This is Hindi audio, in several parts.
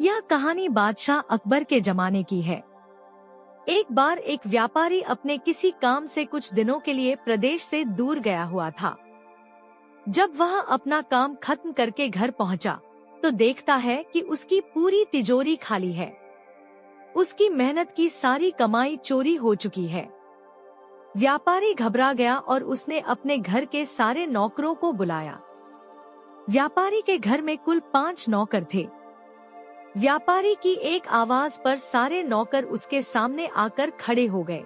यह कहानी बादशाह अकबर के जमाने की है। एक बार एक व्यापारी अपने किसी काम से कुछ दिनों के लिए प्रदेश से दूर गया हुआ था। जब वह अपना काम खत्म करके घर पहुंचा, तो देखता है कि उसकी पूरी तिजोरी खाली है। उसकी मेहनत की सारी कमाई चोरी हो चुकी है। व्यापारी घबरा गया और उसने अपने घर के सारे नौकरों को बुलाया। व्यापारी के घर में कुल 5 नौकर थे। व्यापारी की एक आवाज पर सारे नौकर उसके सामने आकर खड़े हो गए।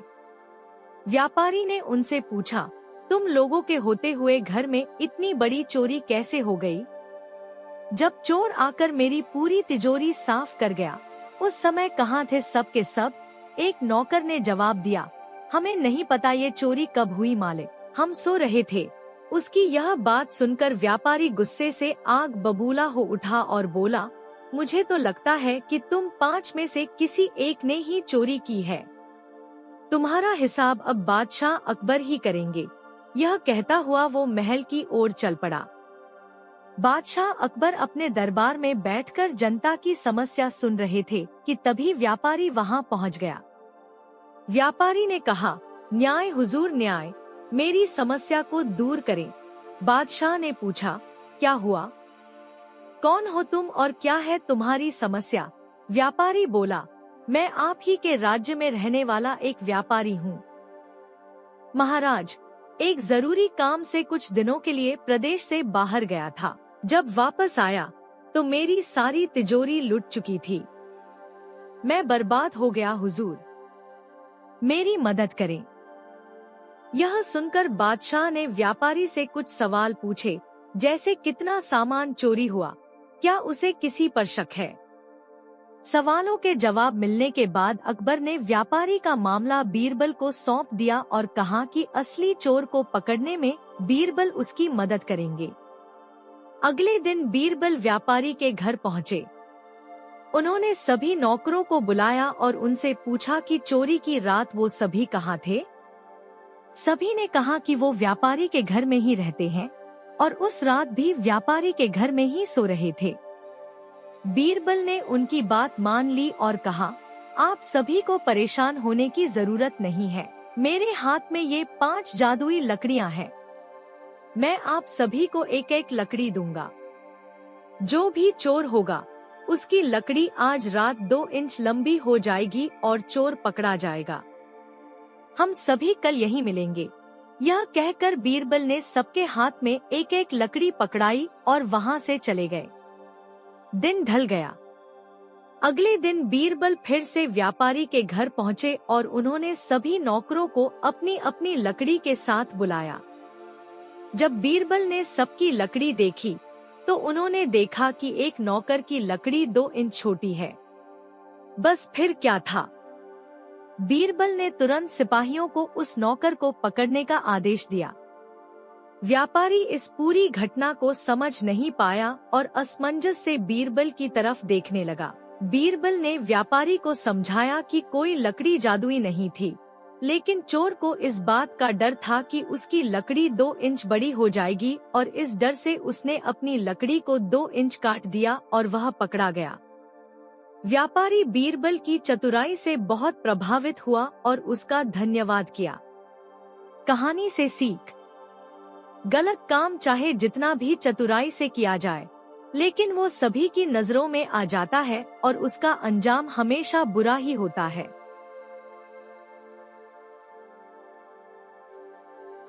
व्यापारी ने उनसे पूछा, तुम लोगों के होते हुए घर में इतनी बड़ी चोरी कैसे हो गई? जब चोर आकर मेरी पूरी तिजोरी साफ कर गया, उस समय कहाँ थे सब के सब? एक नौकर ने जवाब दिया, हमें नहीं पता ये चोरी कब हुई मालिक, हम सो रहे थे। उसकी यह बात सुनकर व्यापारी गुस्से से आग बबूला हो उठा और बोला, मुझे तो लगता है कि तुम 5 में से किसी एक ने ही चोरी की है। तुम्हारा हिसाब अब बादशाह अकबर ही करेंगे। यह कहता हुआ वो महल की ओर चल पड़ा। बादशाह अकबर अपने दरबार में बैठकर जनता की समस्या सुन रहे थे कि तभी व्यापारी वहां पहुंच गया। व्यापारी ने कहा, न्याय हुजूर न्याय, मेरी समस्या को दूर करें। बादशाह ने पूछा, क्या हुआ? कौन हो तुम और क्या है तुम्हारी समस्या? व्यापारी बोला, मैं आप ही के राज्य में रहने वाला एक व्यापारी हूँ। महाराज, एक जरूरी काम से कुछ दिनों के लिए प्रदेश से बाहर गया था। जब वापस आया तो मेरी सारी तिजोरी लुट चुकी थी। मैं बर्बाद हो गया हुजूर, मेरी मदद करें। यह सुनकर बादशाह ने व्यापारी से कुछ सवाल पूछे, जैसे कितना सामान चोरी हुआ, क्या उसे किसी पर शक है? सवालों के जवाब मिलने के बाद अकबर ने व्यापारी का मामला बीरबल को सौंप दिया और कहा कि असली चोर को पकड़ने में बीरबल उसकी मदद करेंगे। अगले दिन बीरबल व्यापारी के घर पहुँचे। उन्होंने सभी नौकरों को बुलाया और उनसे पूछा कि चोरी की रात वो सभी कहाँ थे। सभी ने कहा कि वो व्यापारी के घर में ही रहते हैं और उस रात भी व्यापारी के घर में ही सो रहे थे। बीरबल ने उनकी बात मान ली और कहा, आप सभी को परेशान होने की जरूरत नहीं है। मेरे हाथ में ये 5 जादुई लकड़ियां हैं। मैं आप सभी को एक एक लकड़ी दूंगा। जो भी चोर होगा उसकी लकड़ी आज रात 2 इंच लंबी हो जाएगी और चोर पकड़ा जाएगा। हम सभी कल यहीं मिलेंगे। यह कहकर बीरबल ने सबके हाथ में एक एक लकड़ी पकड़ाई और वहां से चले गए। दिन ढल गया। अगले दिन बीरबल फिर से व्यापारी के घर पहुंचे और उन्होंने सभी नौकरों को अपनी अपनी लकड़ी के साथ बुलाया। जब बीरबल ने सबकी लकड़ी देखी तो उन्होंने देखा कि एक नौकर की लकड़ी 2 इंच छोटी है। बस फिर क्या था? बीरबल ने तुरंत सिपाहियों को उस नौकर को पकड़ने का आदेश दिया। व्यापारी इस पूरी घटना को समझ नहीं पाया और असमंजस से बीरबल की तरफ देखने लगा। बीरबल ने व्यापारी को समझाया कि कोई लकड़ी जादुई नहीं थी, लेकिन चोर को इस बात का डर था कि उसकी लकड़ी 2 इंच बड़ी हो जाएगी और इस डर से उसने अपनी लकड़ी को 2 इंच काट दिया और वह पकड़ा गया। व्यापारी बीरबल की चतुराई से बहुत प्रभावित हुआ और उसका धन्यवाद किया। कहानी से सीख, गलत काम चाहे जितना भी चतुराई से किया जाए, लेकिन वो सभी की नजरों में आ जाता है और उसका अंजाम हमेशा बुरा ही होता है।